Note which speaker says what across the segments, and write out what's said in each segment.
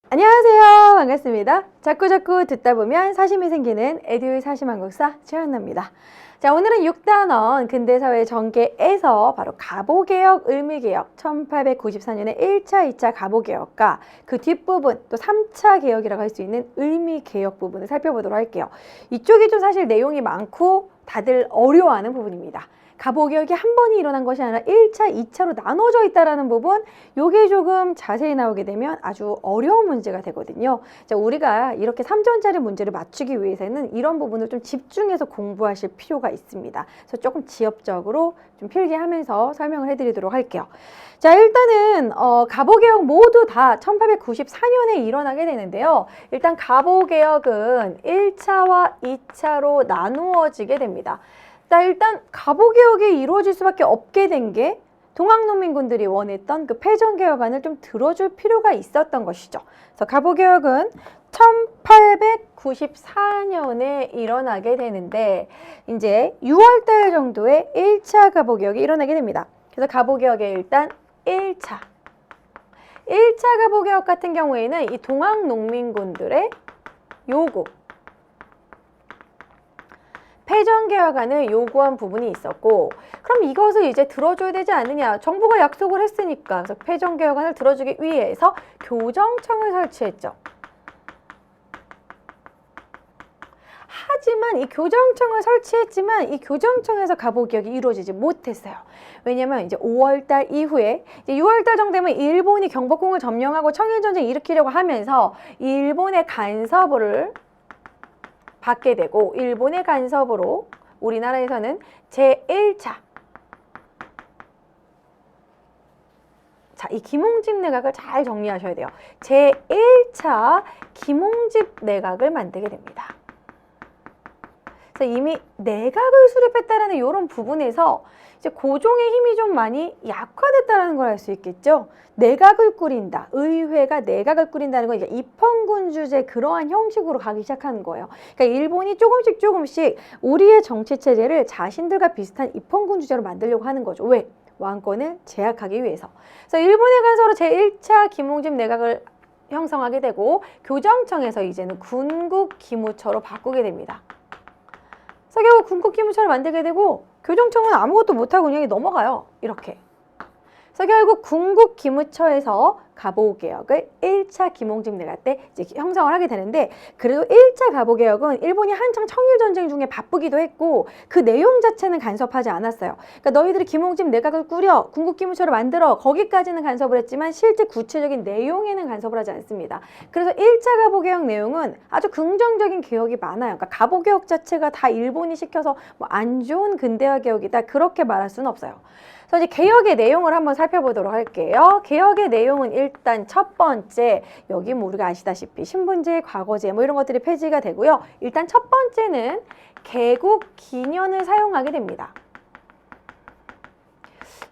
Speaker 1: 안녕하세요. 반갑습니다. 자꾸자꾸 듣다 보면 사심이 생기는 에듀 사심한국사 최한나입니다. 자, 오늘은 6단원 근대사회 전개에서 바로 가보개혁, 을미개혁 1894년에 1차, 2차 가보개혁과 그 뒷부분 또 3차 개혁이라고 할 수 있는 을미개혁 부분을 살펴보도록 할게요. 이쪽이 좀 사실 내용이 많고 다들 어려워하는 부분입니다. 가보개혁이 한 번이 일어난 것이 아니라 1차, 2차로 나눠져 있다는 부분, 요게 조금 자세히 나오게 되면 아주 어려운 문제가 되거든요. 자, 우리가 이렇게 3전짜리 문제를 맞추기 위해서는 이런 부분을 좀 집중해서 공부하실 필요가 있습니다. 그래서 조금 지엽적으로 좀 필기하면서 설명을 해드리도록 할게요. 자, 일단은 가보개혁 모두 다 1894년에 일어나게 되는데요. 일단 가보개혁은 1차와 2차로 나누어지게 됩니다. 자, 일단 가보개혁이 이루어질 수밖에 없게 된 게 동학농민군들이 원했던 그 패전개혁안을 좀 들어줄 필요가 있었던 것이죠. 그래서 가보개혁은 1894년에 일어나게 되는데 이제 6월달 정도에 1차 가보개혁이 일어나게 됩니다. 그래서 가보개혁의 일단 1차 가보개혁 같은 경우에는 이 동학농민군들의 요구, 패전개혁안을 요구한 부분이 있었고, 그럼 이것을 이제 들어줘야 되지 않느냐. 정부가 약속을 했으니까. 그래서 패전개혁안을 들어주기 위해서 교정청을 설치했죠. 하지만 이 교정청을 설치했지만 이 교정청에서 가보개혁이 이루어지지 못했어요. 왜냐면 이제 5월달 이후에 이제 6월달 정도 되면 일본이 경복궁을 점령하고 청일전쟁 일으키려고 하면서 일본의 간섭을 받게 되고, 일본의 간섭으로 우리나라에서는 제1차, 자, 이 김홍집 내각을 잘 정리하셔야 돼요. 제1차 김홍집 내각을 만들게 됩니다. 그래서 이미 내각을 수립했다라는 이런 부분에서 이제 고종의 힘이 좀 많이 약화됐다는 걸 알 수 있겠죠. 내각을 꾸린다. 의회가 내각을 꾸린다는 건 이제 입헌군주제 그러한 형식으로 가기 시작하는 거예요. 그러니까 일본이 조금씩 우리의 정치 체제를 자신들과 비슷한 입헌군주제로 만들려고 하는 거죠. 왜? 왕권을 제약하기 위해서. 그래서 일본의 간섭으로 제1차 김홍집 내각을 형성하게 되고, 교정청에서 이제는 군국기무처로 바꾸게 됩니다. 그래서 결국 군국기무처를 만들게 되고, 교정청은 아무것도 못하고 그냥 넘어가요. 이렇게. 그래서 결국 군국기무처에서 가보개혁을 1차 김홍집 내각 때 이제 형성을 하게 되는데, 그래도 1차 가보개혁은 일본이 한창 청일전쟁 중에 바쁘기도 했고 그 내용 자체는 간섭하지 않았어요. 그러니까 너희들이 김홍집 내각을 꾸려 군국기무처를 만들어, 거기까지는 간섭을 했지만 실제 구체적인 내용에는 간섭을 하지 않습니다. 그래서 1차 가보개혁 내용은 아주 긍정적인 개혁이 많아요. 그러니까 가보개혁 자체가 다 일본이 시켜서 뭐 안 좋은 근대화 개혁이다, 그렇게 말할 수는 없어요. 그래서 이제 개혁의 내용을 한번 살펴보도록 할게요. 개혁의 내용은 일단 첫 번째, 여기 뭐 우리가 아시다시피 신분제, 과거제 뭐 이런 것들이 폐지가 되고요. 일단 첫 번째는 개국 기년을 사용하게 됩니다.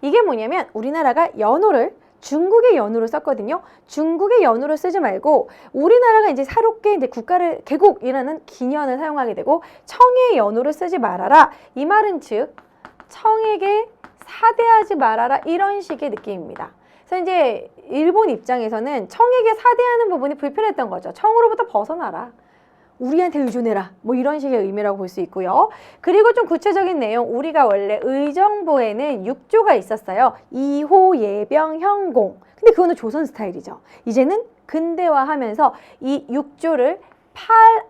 Speaker 1: 이게 뭐냐면 우리나라가 연호를 중국의 연호를 썼거든요. 중국의 연호를 쓰지 말고 우리나라가 이제 새롭게 이제 국가를 개국이라는 기년을 사용하게 되고, 청의 연호를 쓰지 말아라. 이 말은 즉 청에게 사대하지 말아라, 이런 식의 느낌입니다. 그래서 이제 일본 입장에서는 청에게 사대하는 부분이 불편했던 거죠. 청으로부터 벗어나라, 우리한테 의존해라, 뭐 이런 식의 의미라고 볼 수 있고요. 그리고 좀 구체적인 내용, 우리가 원래 의정부에는 6조가 있었어요. 2호, 예병, 현공. 근데 그거는 조선 스타일이죠. 이제는 근대화하면서 이 6조를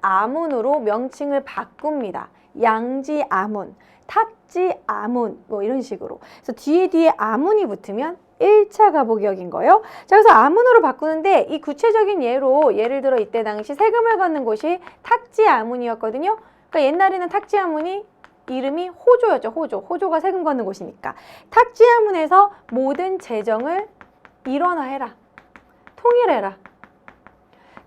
Speaker 1: 8아문으로 명칭을 바꿉니다. 양지아문, 탁지아문, 뭐 이런 식으로. 그래서 뒤에 아문이 붙으면 1차 가보개혁인 거예요. 자, 그래서 아문으로 바꾸는데 이 구체적인 예로, 예를 들어 이때 당시 세금을 걷는 곳이 탁지아문이었거든요. 그러니까 옛날에는 탁지아문이 이름이 호조였죠. 호조가 세금 걷는 곳이니까. 탁지아문에서 모든 재정을 일원화해라, 통일해라.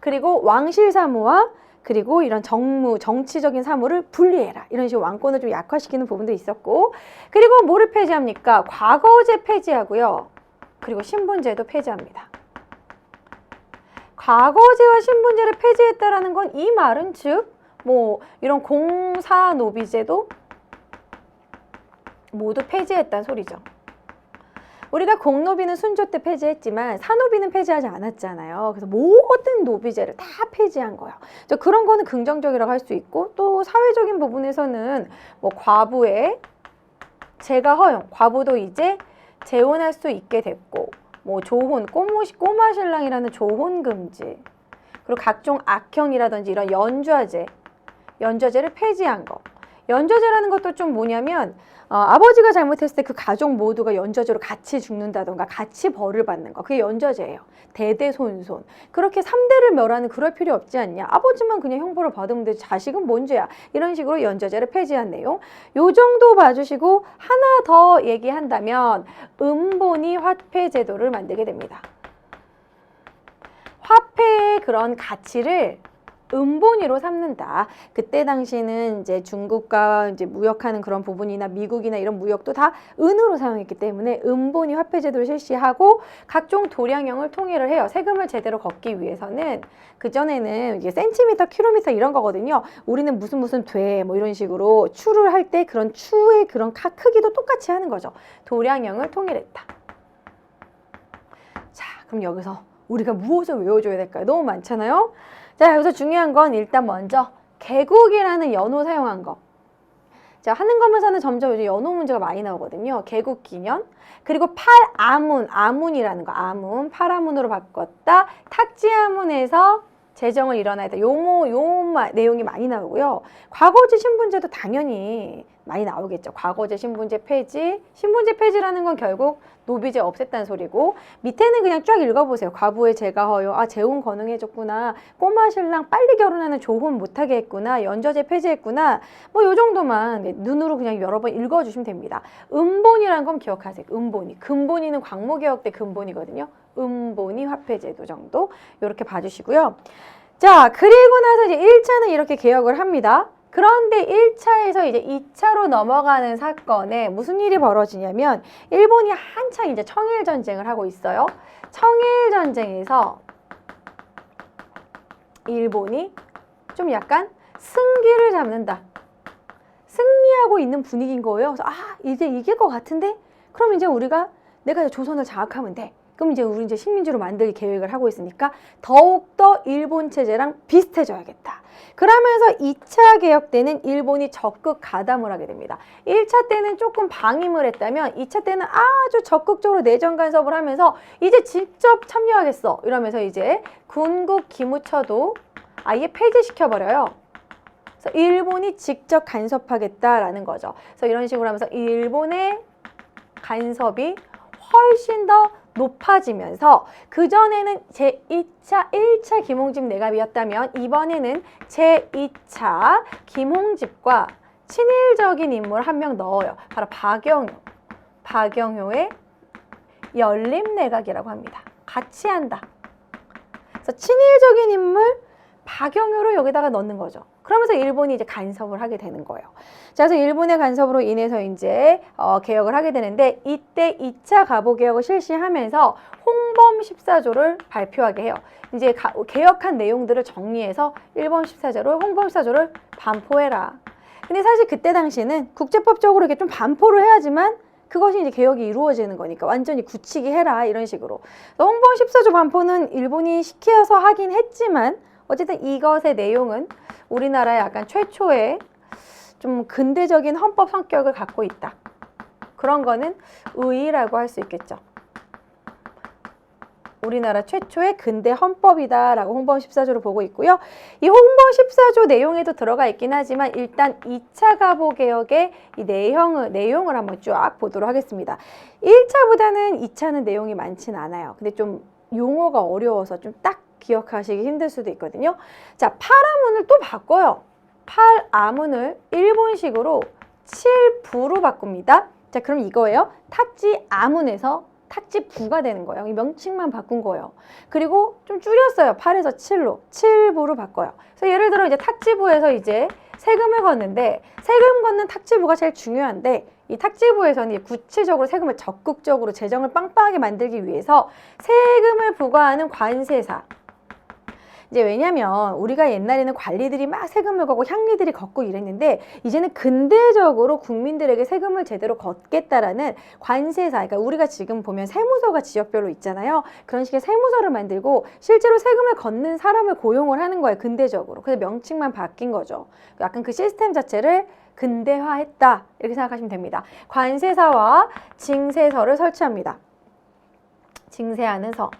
Speaker 1: 그리고 왕실 사무와 그리고 이런 정무, 정치적인 사무를 분리해라, 이런 식으로 왕권을 좀 약화시키는 부분도 있었고, 그리고 뭐를 폐지합니까? 과거제 폐지하고요. 그리고 신분제도 폐지합니다. 과거제와 신분제를 폐지했다라는 건 이 말은 즉 뭐 이런 공사노비제도 모두 폐지했다는 소리죠. 우리가 공노비는 순조 때 폐지했지만 사노비는 폐지하지 않았잖아요. 그래서 모든 노비제를 다 폐지한 거예요. 그런 거는 긍정적이라고 할 수 있고, 또 사회적인 부분에서는 뭐 과부의 제가 허용, 과부도 이제 재혼할 수 있게 됐고, 뭐 조혼, 꼬마 신랑이라는 조혼 금지, 그리고 각종 악형이라든지 이런 연좌제를 폐지한 거. 연좌제라는 것도 좀 뭐냐면 아버지가 잘못했을 때 그 가족 모두가 연좌제로 같이 죽는다던가 같이 벌을 받는 거. 그게 연좌제예요. 대대손손. 그렇게 3대를 멸하는 그럴 필요 없지 않냐. 아버지만 그냥 형벌을 받으면 되지. 자식은 뭔 죄야. 이런 식으로 연좌제를 폐지한 내용. 요 정도 봐주시고 하나 더 얘기한다면 음본이 화폐제도를 만들게 됩니다. 화폐의 그런 가치를 음본위로 삼는다. 그때 당시는 이제 중국과 이제 무역하는 그런 부분이나 미국이나 이런 무역도 다 은으로 사용했기 때문에 음본위 화폐제도를 실시하고 각종 도량형을 통일을 해요. 세금을 제대로 걷기 위해서는 그전에는 이제 센티미터, 킬로미터 이런 거거든요. 우리는 무슨 돼 뭐 이런 식으로 추를 할 때 그런 추의 그런 크기도 똑같이 하는 거죠. 도량형을 통일했다. 자, 그럼 여기서 우리가 무엇을 외워줘야 될까요? 너무 많잖아요. 자, 여기서 중요한 건 일단 먼저 개국이라는 연호 사용한 거. 자, 한능검에서는 점점 이제 연호 문제가 많이 나오거든요. 개국 기년. 그리고 아문이라는 거. 팔아문으로 바꿨다. 탁지아문에서 제정을 일어나야 돼. 요 내용이 많이 나오고요. 과거제 신분제도 당연히 많이 나오겠죠. 과거제 신분제 폐지. 신분제 폐지라는 건 결국 노비제 없앴다는 소리고, 밑에는 그냥 쫙 읽어보세요. 과부의 제가 허용, 재혼 가능해졌구나. 꼬마 신랑 빨리 결혼하는 조혼 못하게 했구나. 연좌제 폐지했구나. 뭐 요 정도만 눈으로 그냥 여러 번 읽어주시면 됩니다. 음본이라는 건 기억하세요. 음본이. 금본이는 광무개혁 때 금본이거든요. 음본이 화폐제도 정도 이렇게 봐주시고요. 자, 그리고 나서 이제 1차는 이렇게 개혁을 합니다. 그런데 1차에서 이제 2차로 넘어가는 사건에 무슨 일이 벌어지냐면 일본이 한창 이제 청일전쟁을 하고 있어요. 청일전쟁에서 일본이 좀 약간 승기를 잡는다. 승리하고 있는 분위기인 거예요. 그래서 이제 이길 것 같은데? 그럼 이제 내가 조선을 장악하면 돼. 그럼 이제 우리 식민지로 만들 계획을 하고 있으니까 더욱더 일본 체제랑 비슷해져야겠다. 그러면서 2차 개혁 때는 일본이 적극 가담을 하게 됩니다. 1차 때는 조금 방임을 했다면 2차 때는 아주 적극적으로 내정 간섭을 하면서 이제 직접 참여하겠어. 이러면서 이제 군국 기무처도 아예 폐지시켜버려요. 그래서 일본이 직접 간섭하겠다라는 거죠. 그래서 이런 식으로 하면서 일본의 간섭이 훨씬 더 높아지면서 그전에는 제2차, 1차 김홍집 내각이었다면 이번에는 제2차 김홍집과 친일적인 인물 한 명 넣어요. 바로 박영효의 열림내각이라고 합니다. 같이 한다. 그래서 친일적인 인물 박영효를 여기다가 넣는 거죠. 그러면서 일본이 이제 간섭을 하게 되는 거예요. 자, 그래서 일본의 간섭으로 인해서 이제 개혁을 하게 되는데 이때 2차 가보개혁을 실시하면서 홍범 14조를 발표하게 해요. 이제 개혁한 내용들을 정리해서 홍범 14조를 반포해라. 근데 사실 그때 당시에는 국제법적으로 이렇게 좀 반포를 해야지만 그것이 이제 개혁이 이루어지는 거니까 완전히 굳히게 해라 이런 식으로. 홍범 14조 반포는 일본이 시켜서 하긴 했지만 어쨌든 이것의 내용은 우리나라의 약간 최초의 좀 근대적인 헌법 성격을 갖고 있다. 그런 거는 의의라고 할 수 있겠죠. 우리나라 최초의 근대 헌법이다라고 홍범 14조를 보고 있고요. 이 홍범 14조 내용에도 들어가 있긴 하지만 일단 2차 가보개혁의 이 내용을 한번 쫙 보도록 하겠습니다. 1차보다는 2차는 내용이 많진 않아요. 근데 좀 용어가 어려워서 좀 딱 기억하시기 힘들 수도 있거든요. 자, 팔아문을 또 바꿔요. 팔아문을 일본식으로 칠부로 바꿉니다. 자, 그럼 이거예요. 탁지아문에서 탁지부가 되는 거예요. 이 명칭만 바꾼 거예요. 그리고 좀 줄였어요. 8에서 7로. 칠부로 바꿔요. 그래서 예를 들어 이제 탁지부에서 이제 세금을 걷는데 세금 걷는 탁지부가 제일 중요한데 이 탁지부에서는 구체적으로 세금을 적극적으로 재정을 빵빵하게 만들기 위해서 세금을 부과하는 관세사, 이제 왜냐면 우리가 옛날에는 관리들이 막 세금을 걷고 향리들이 걷고 이랬는데 이제는 근대적으로 국민들에게 세금을 제대로 걷겠다라는 관세사, 그러니까 우리가 지금 보면 세무서가 지역별로 있잖아요. 그런 식의 세무서를 만들고 실제로 세금을 걷는 사람을 고용을 하는 거예요. 근대적으로. 그래서 명칭만 바뀐 거죠. 약간 그 시스템 자체를 근대화했다 이렇게 생각하시면 됩니다. 관세사와 징세서를 설치합니다. 징세하는 서.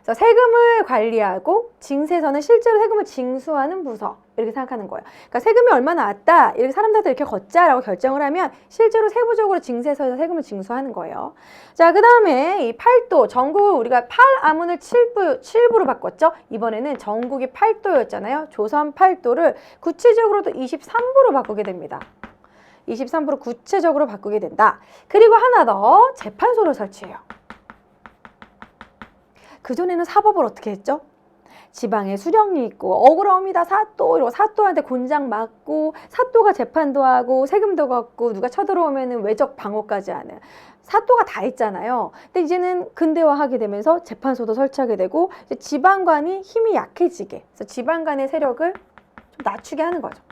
Speaker 1: 그래서 세금을 관리하고 징세서는 실제로 세금을 징수하는 부서 이렇게 생각하는 거예요. 그러니까 세금이 얼마 나왔다 이렇게 사람들한테 이렇게 걷자라고 결정을 하면 실제로 세부적으로 징세서에서 세금을 징수하는 거예요. 자, 그 다음에 이 8도 전국을 우리가 8아문을 7부로 바꿨죠. 이번에는 전국이 8도였잖아요. 조선 8도를 구체적으로도 23부로 바꾸게 됩니다. 23부로 구체적으로 바꾸게 된다. 그리고 하나 더 재판소를 설치해요. 그전에는 사법을 어떻게 했죠? 지방에 수령이 있고 억울합니다 사또 이러고 사또한테 곤장 맞고 사또가 재판도 하고 세금도 걷고 누가 쳐들어오면 외적 방어까지 하는 사또가 다 있잖아요. 근데 이제는 근대화하게 되면서 재판소도 설치하게 되고 이제 지방관이 힘이 약해지게 그래서 지방간의 세력을 좀 낮추게 하는 거죠.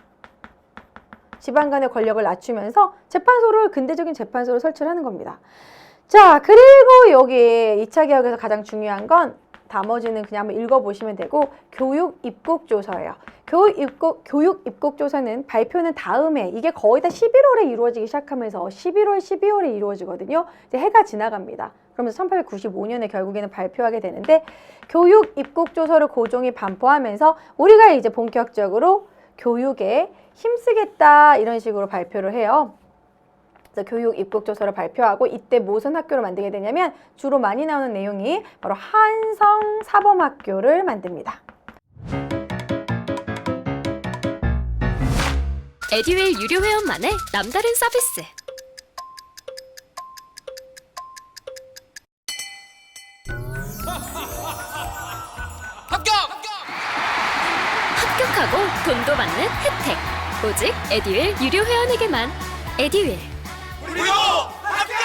Speaker 1: 지방간의 권력을 낮추면서 재판소를 근대적인 재판소를 설치를 하는 겁니다. 자, 그리고 여기 2차 개혁에서 가장 중요한 건 나머지는 그냥 한번 읽어보시면 되고 교육 입국조서예요. 교육 입국조서는 발표는 다음에 이게 거의 다 11월에 이루어지기 시작하면서 11월, 12월에 이루어지거든요. 이제 해가 지나갑니다. 그러면서 1895년에 결국에는 발표하게 되는데 교육 입국조서를 고종이 반포하면서 우리가 이제 본격적으로 교육에 힘쓰겠다 이런 식으로 발표를 해요. 교육 입국조서를 발표하고 이때 무슨 학교를 만들게 되냐면 주로 많이 나오는 내용이 바로 한성사범학교를 만듭니다.
Speaker 2: 에듀윌 유료 회원만의 남다른 서비스. 합격하고 돈도 받는 혜택. 오직 에듀윌 유료 회원에게만. 에듀윌.
Speaker 3: 무료 합격!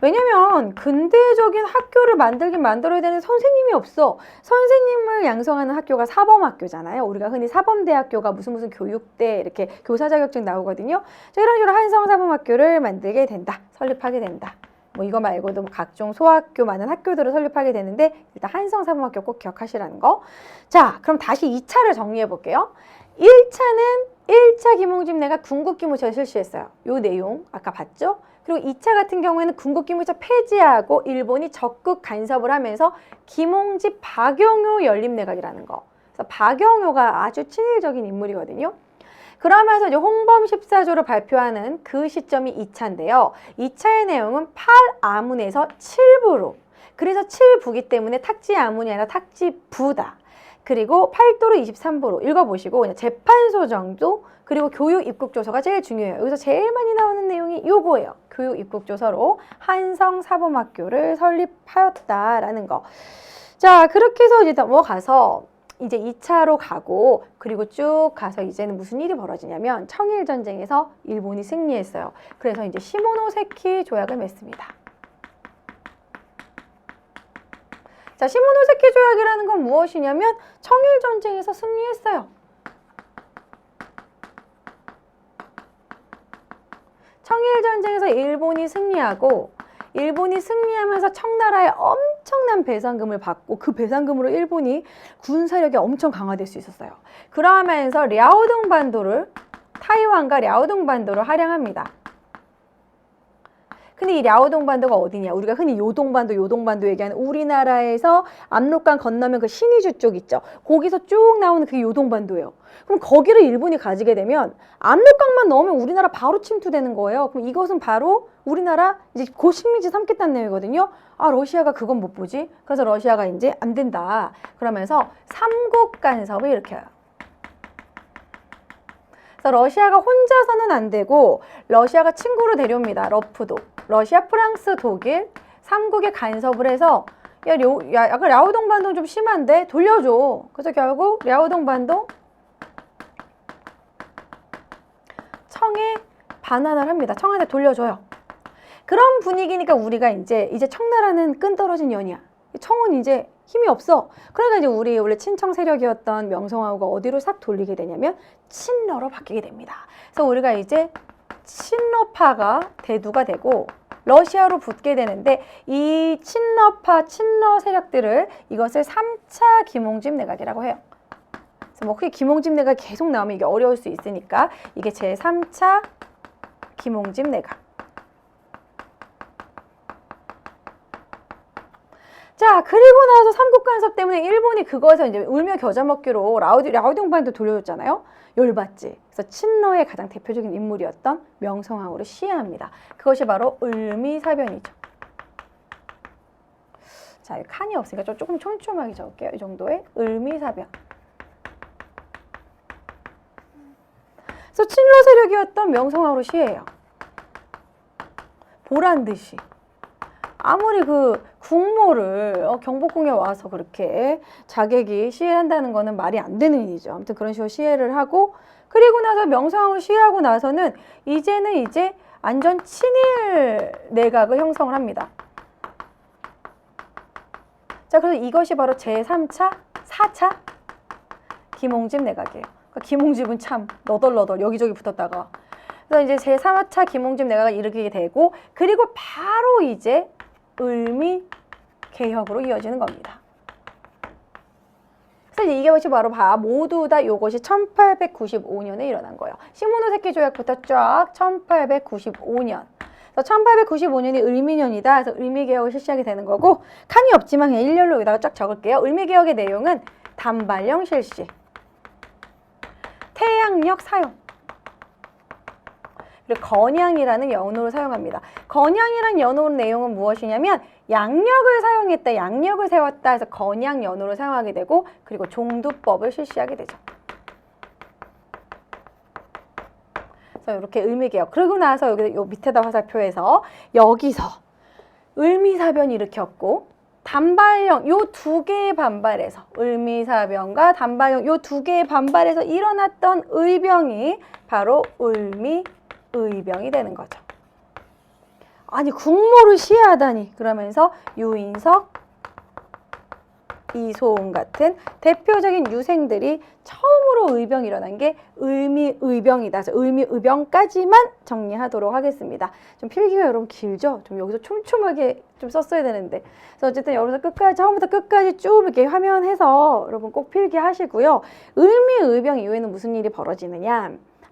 Speaker 1: 왜냐면 근대적인 학교를 만들어야 되는 선생님이 없어. 선생님을 양성하는 학교가 사범학교잖아요. 우리가 흔히 사범대학교가 무슨 교육대 이렇게 교사 자격증 나오거든요. 자, 이런 식으로 한성사범학교를 만들게 된다. 설립하게 된다. 뭐 이거 말고도 각종 소학교 많은 학교들을 설립하게 되는데 일단 한성사범학교 꼭 기억하시라는 거. 자, 그럼 다시 2차를 정리해 볼게요. 1차는 1차 김홍집내가 군국기무처를 실시했어요. 요 내용 아까 봤죠? 그리고 2차 같은 경우에는 군국기무처 폐지하고 일본이 적극 간섭을 하면서 김홍집 박영효 연립내각이라는 거. 그래서 박영효가 아주 친일적인 인물이거든요. 그러면서 이제 홍범 14조를 발표하는 그 시점이 2차인데요. 2차의 내용은 8아문에서 7부로. 그래서 7부기 때문에 탁지아문이 아니라 탁지부다. 그리고 8도로 23부로 읽어보시고 그냥 재판소 정도 그리고 교육 입국조서가 제일 중요해요. 여기서 제일 많이 나오는 내용이 요거예요. 교육 입국조서로 한성사범학교를 설립하였다라는 거. 자, 그렇게 해서 이제 넘어가서 이제 2차로 가고 그리고 쭉 가서 이제는 무슨 일이 벌어지냐면 청일전쟁에서 일본이 승리했어요. 그래서 이제 시모노세키 조약을 맺습니다. 자, 시모노세키 조약이라는 건 무엇이냐면 청일전쟁에서 승리했어요. 청일전쟁에서 일본이 승리하고 일본이 승리하면서 청나라에 엄청난 배상금을 받고 그 배상금으로 일본이 군사력이 엄청 강화될 수 있었어요. 그러면서 랴오둥반도를 타이완과 랴오둥반도를 할양합니다. 근데 이 랴오동반도가 어디냐? 우리가 흔히 요동반도 얘기하는 우리나라에서 압록강 건너면 그 신의주 쪽 있죠? 거기서 쭉 나오는 그게 요동반도예요. 그럼 거기를 일본이 가지게 되면 압록강만 넣으면 우리나라 바로 침투되는 거예요. 그럼 이것은 바로 우리나라 이제 곧 식민지 삼겠다는 내용이거든요. 아, 러시아가 그건 못 보지? 그래서 러시아가 이제 안 된다. 그러면서 삼국 간섭을 일으켜요. 그래서 러시아가 혼자서는 안 되고 러시아가 친구로 데려옵니다. 러프도. 러시아, 프랑스, 독일 3국에 간섭을 해서 약간 랴오동반도는 좀 심한데 돌려줘. 그래서 결국 랴오동반도 청에 반환을 합니다. 청한테 돌려줘요. 그런 분위기니까 우리가 이제 청나라는 끈 떨어진 년이야. 청은 이제 힘이 없어. 그러니까 이제 우리 원래 친청 세력이었던 명성황후가 어디로 싹 돌리게 되냐면 친러로 바뀌게 됩니다. 그래서 우리가 이제 친러파가 대두가 되고 러시아로 붙게 되는데 이 친러파, 친러 세력들을 이것을 3차 김홍집 내각이라고 해요. 그래서 뭐 크게 김홍집 내각 계속 나오면 이게 어려울 수 있으니까 이게 제3차 김홍집 내각. 자, 그리고 나서 삼국 간섭 때문에 일본이 그거에서 이제 울며 겨자 먹기로 라오딩반도 돌려줬잖아요. 열받지. 그래서 친러의 가장 대표적인 인물이었던 명성황후를 시해합니다. 그것이 바로 을미사변이죠. 자, 여기 칸이 없으니까 조금 촘촘하게 적을게요. 이 정도의 을미사변. 그래서 친러 세력이었던 명성황후를 시해해요. 보란 듯이. 아무리 그 국모를 경복궁에 와서 그렇게 자객이 시해한다는 거는 말이 안 되는 일이죠. 아무튼 그런 식으로 시해를 하고 그리고 나서 명성황후 시해하고 나서는 이제는 이제 완전 친일 내각을 형성을 합니다. 자, 그래서 이것이 바로 제3차, 4차 김홍집 내각이에요. 그러니까 김홍집은 참 너덜너덜 여기저기 붙었다가 그래서 이제 제3차 김홍집 내각을 일으키게 되고 그리고 바로 이제 을미 개혁으로 이어지는 겁니다. 그래서 이게 바로 모두 다 이것이 1895년에 일어난 거예요. 시모노세키 조약부터 쫙 1895년. 그래서 1895년이 을미년이다. 그래서 을미개혁을 실시하게 되는 거고 칸이 없지만 그냥 일렬로 여기다가 쫙 적을게요. 을미개혁의 내용은 단발령 실시, 태양력 사용, 그리고 건양이라는 연호를 사용합니다. 건양이라는 연호 내용은 무엇이냐면 양력을 사용했다, 양력을 세웠다 해서 건양 연호를 사용하게 되고 그리고 종두법을 실시하게 되죠. 그래서 이렇게 을미개혁. 그러고 나서 여기 요 밑에다 화살표에서 여기서 을미사변 일으켰고 단발령 요 두 개의 반발에서 을미사변과 단발령 요 두 개의 반발에서 일어났던 의병이 바로 을미의병이 되는 거죠. 아니 국모를 시해하다니 그러면서 유인석, 이소은 같은 대표적인 유생들이 처음으로 의병이 일어난 게 을미의병이다. 그래서 을미의병까지만 정리하도록 하겠습니다. 좀 필기가 여러분 길죠? 좀 여기서 촘촘하게 좀 썼어야 되는데. 그래서 어쨌든 여기서 끝까지 처음부터 끝까지 쭉 이렇게 화면해서 여러분 꼭 필기하시고요. 을미의병 이후에는 무슨 일이 벌어지느냐?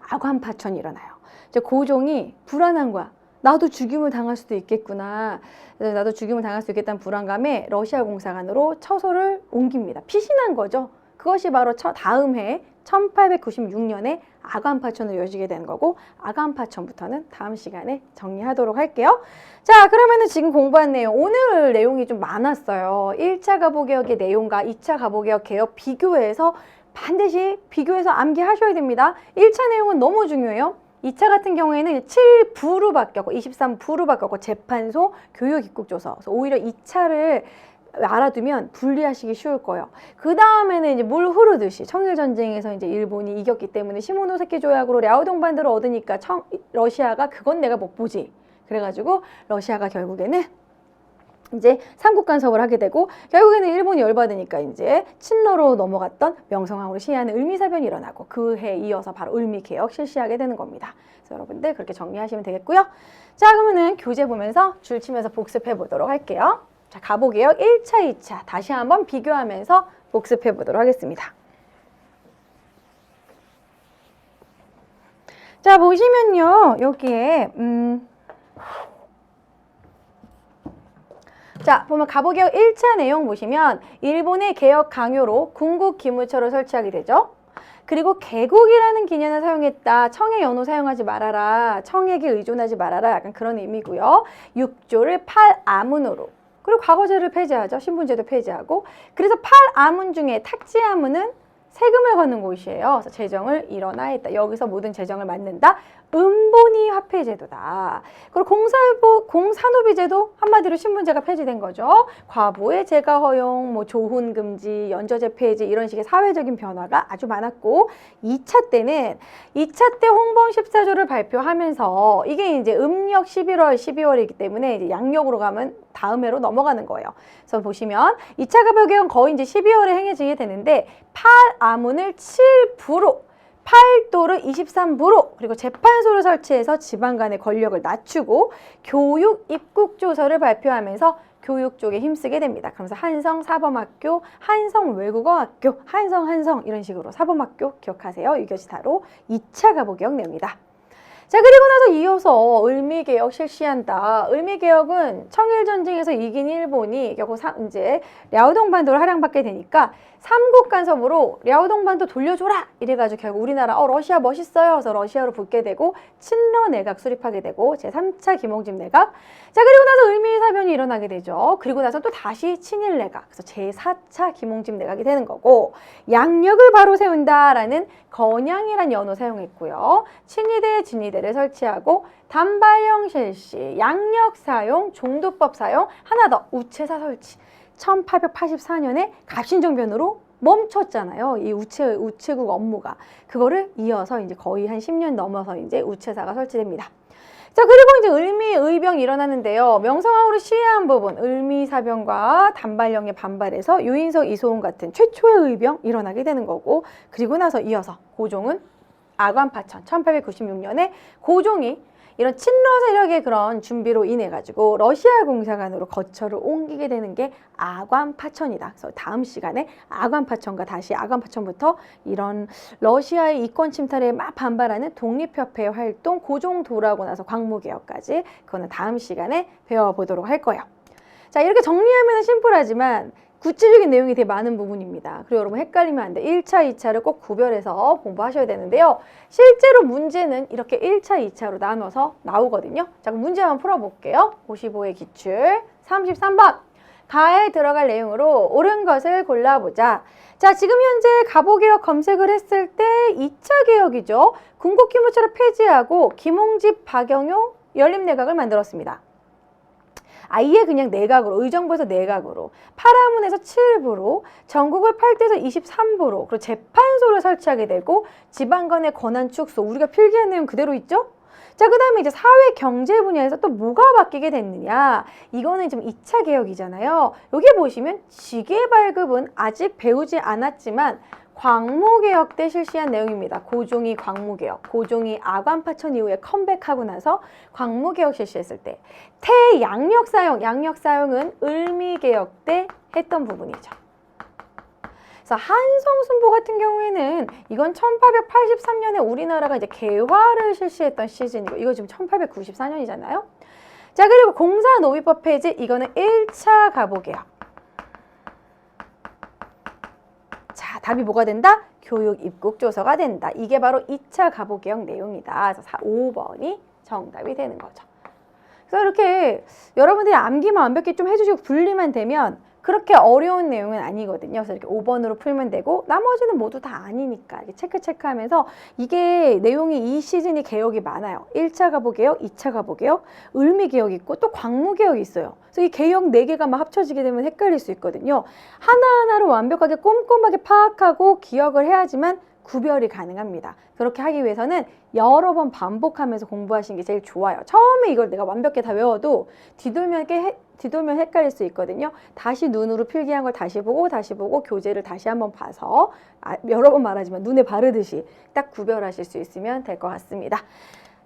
Speaker 1: 아관파천이 일어나요. 이제 고종이 불안한 거야. 나도 죽임을 당할 수도 있겠구나. 그래서 나도 죽임을 당할 수 있겠다는 불안감에 러시아 공사관으로 처소를 옮깁니다. 피신한 거죠. 그것이 바로 다음 해 1896년에 아관파천으로 이어지게 되는 거고 아관파천부터는 다음 시간에 정리하도록 할게요. 자, 그러면은 지금 공부한 내용, 오늘 내용이 좀 많았어요. 1차 가보개혁의 내용과 2차 가보개혁 개혁 비교해서 반드시 비교해서 암기하셔야 됩니다. 1차 내용은 너무 중요해요. 2차 같은 경우에는 7부로 바뀌었고 23부로 바뀌었고 재판소, 교육, 입국조서. 그래서 오히려 2차를 알아두면 분리하시기 쉬울 거예요. 그 다음에는 이제 물 흐르듯이 청일전쟁에서 이제 일본이 이겼기 때문에 시모노세키 조약으로 랴오동반도를 얻으니까 러시아가 그건 내가 못 보지. 그래가지고 러시아가 결국에는 이제 삼국 간섭을 하게 되고 결국에는 일본이 열받으니까 이제 친러로 넘어갔던 명성황후를 시해하는 을미사변이 일어나고 그 해에 이어서 바로 을미개혁 실시하게 되는 겁니다. 그래서 여러분들 그렇게 정리하시면 되겠고요. 자, 그러면은 교재 보면서 줄 치면서 복습해 보도록 할게요. 자, 가보개혁 1차, 2차 다시 한번 비교하면서 복습해 보도록 하겠습니다. 자, 보시면요. 여기에 자, 보면 가보개혁 1차 내용 보시면 일본의 개혁 강요로 궁국 기무처를 설치하게 되죠. 그리고 개국이라는 기념을 사용했다. 청의 연호 사용하지 말아라. 청에게 의존하지 말아라. 약간 그런 의미고요. 6조를 8아문으로. 그리고 과거제를 폐지하죠. 신분제도 폐지하고. 그래서 8아문 중에 탁지아문은 세금을 걷는 곳이에요. 그래서 재정을 일어나 했다. 여기서 모든 재정을 맡는다. 은본위 화폐제도다. 그리고 공산노비제도 한마디로 신분제가 폐지된 거죠. 과부의 재가 허용, 뭐 조훈 금지, 연저제 폐지 이런 식의 사회적인 변화가 아주 많았고 2차 때는 2차 때 홍범 14조를 발표하면서 이게 이제 음력 11월, 12월이기 때문에 이제 양력으로 가면 다음 해로 넘어가는 거예요. 그래서 보시면 2차 가보개혁은 거의 이제 12월에 행해지게 되는데 8아문을 7부로 8도를 23부로 그리고 재판소를 설치해서 지방 간의 권력을 낮추고 교육 입국조서를 발표하면서 교육 쪽에 힘쓰게 됩니다. 그러면서 한성사범학교, 한성외국어학교, 한성 이런 식으로 사범학교 기억하세요. 유교시타로 2차 가보개혁 내용이다. 자, 그리고 나서 이어서 을미개혁 실시한다. 을미개혁은 청일전쟁에서 이긴 일본이 결국 이제 랴오동반도를 할양받게 되니까 삼국 간섭으로 랴오동반도 돌려줘라! 이래가지고 결국 우리나라 러시아 멋있어요. 그래서 러시아로 붙게 되고 친러 내각 수립하게 되고 제3차 김홍집 내각. 자, 그리고 나서 을미사변이 일어나게 되죠. 그리고 나서 또 다시 친일 내각. 그래서 제4차 김홍집 내각이 되는 거고 양력을 바로 세운다라는 건양이란 연호 사용했고요. 친위대, 진위대를 설치하고 단발령 실시, 양력 사용, 종두법 사용, 하나 더 우체사 설치. 1884년에 갑신정변으로 멈췄잖아요. 이 우체국 업무가. 그거를 이어서 이제 거의 한 10년 넘어서 이제 우체사가 설치됩니다. 자, 그리고 이제 을미의병이 일어나는데요. 명성황후를 시해한 부분, 을미사변과 단발령에 반발해서 유인석, 이소은 같은 최초의 의병 일어나게 되는 거고, 그리고 나서 이어서 고종은 아관파천, 1896년에 고종이 이런 친러 세력의 그런 준비로 인해 가지고 러시아 공사관으로 거처를 옮기게 되는 게 아관파천이다. 그래서 다음 시간에 아관파천과 다시 아관파천부터 이런 러시아의 이권 침탈에 막 반발하는 독립협회 활동, 고종 돌아오고 나서 광무개혁까지 그거는 다음 시간에 배워보도록 할 거예요. 자, 이렇게 정리하면 심플하지만 구체적인 내용이 되게 많은 부분입니다. 그리고 여러분 헷갈리면 안 돼. 1차, 2차를 꼭 구별해서 공부하셔야 되는데요. 실제로 문제는 이렇게 1차, 2차로 나눠서 나오거든요. 자, 그럼 문제 한번 풀어볼게요. 55의 기출 33번. 가에 들어갈 내용으로 옳은 것을 골라보자. 자, 지금 현재 가보개혁 검색을 했을 때 2차 개혁이죠. 군국기무처를 폐지하고 김홍집, 박영효, 연립내각을 만들었습니다. 아예 그냥 내각으로, 의정부에서 내각으로, 8아문에서 7부로, 전국을 8대에서 23부로, 그리고 재판소를 설치하게 되고 지방간의 권한 축소, 우리가 필기한 내용 그대로 있죠? 자, 그 다음에 이제 사회 경제 분야에서 또 뭐가 바뀌게 됐느냐? 이거는 지금 2차 개혁이잖아요. 여기 보시면 지계 발급은 아직 배우지 않았지만 광무개혁 때 실시한 내용입니다. 고종이 광무개혁, 고종이 아관파천 이후에 컴백하고 나서 광무개혁 실시했을 때 태양력 사용, 양력 사용은 을미개혁 때 했던 부분이죠. 그래서 한성순보 같은 경우에는 이건 1883년에 우리나라가 이제 개화를 실시했던 시즌이고 이거 지금 1894년이잖아요. 자, 그리고 공사노비법 폐지 이거는 1차 가보개혁. 자, 답이 뭐가 된다? 교육 입국조서가 된다. 이게 바로 2차 가보개혁 내용이다. 그래서 5번이 정답이 되는 거죠. 그래서 이렇게 여러분들이 암기만 완벽히 좀 해주시고 분리만 되면 그렇게 어려운 내용은 아니거든요. 그래서 이렇게 5번으로 풀면 되고 나머지는 모두 다 아니니까 이렇게 체크하면서 이게 내용이 이 시즌이 개혁이 많아요. 1차 가보개혁, 2차 가보개혁, 을미개혁 있고 또 광무개혁이 있어요. 그래서 이 개혁 4개가 막 합쳐지게 되면 헷갈릴 수 있거든요. 하나하나로 완벽하게 꼼꼼하게 파악하고 기억을 해야지만 구별이 가능합니다. 그렇게 하기 위해서는 여러 번 반복하면서 공부하시는 게 제일 좋아요. 처음에 이걸 내가 완벽히 다 외워도 뒤돌면 헷갈릴 수 있거든요. 다시 눈으로 필기한 걸 다시 보고 교재를 다시 한번 봐서 여러 번 말하지만 눈에 바르듯이 딱 구별하실 수 있으면 될 것 같습니다.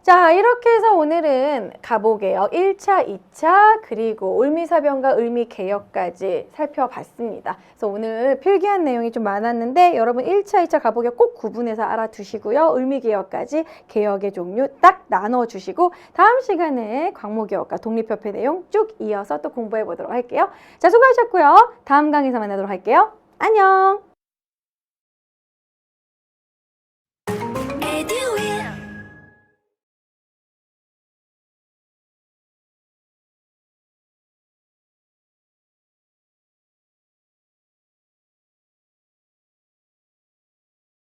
Speaker 1: 자, 이렇게 해서 오늘은 가보개혁 1차, 2차 그리고 을미사변과 을미개혁까지 살펴봤습니다. 그래서 오늘 필기한 내용이 좀 많았는데 여러분 1차, 2차 가보개혁 꼭 구분해서 알아두시고요. 을미개혁까지 개혁의 종류 딱 나눠주시고 다음 시간에 광무개혁과 독립협회 내용 쭉 이어서 또 공부해 보도록 할게요. 자, 수고하셨고요. 다음 강의에서 만나도록 할게요. 안녕!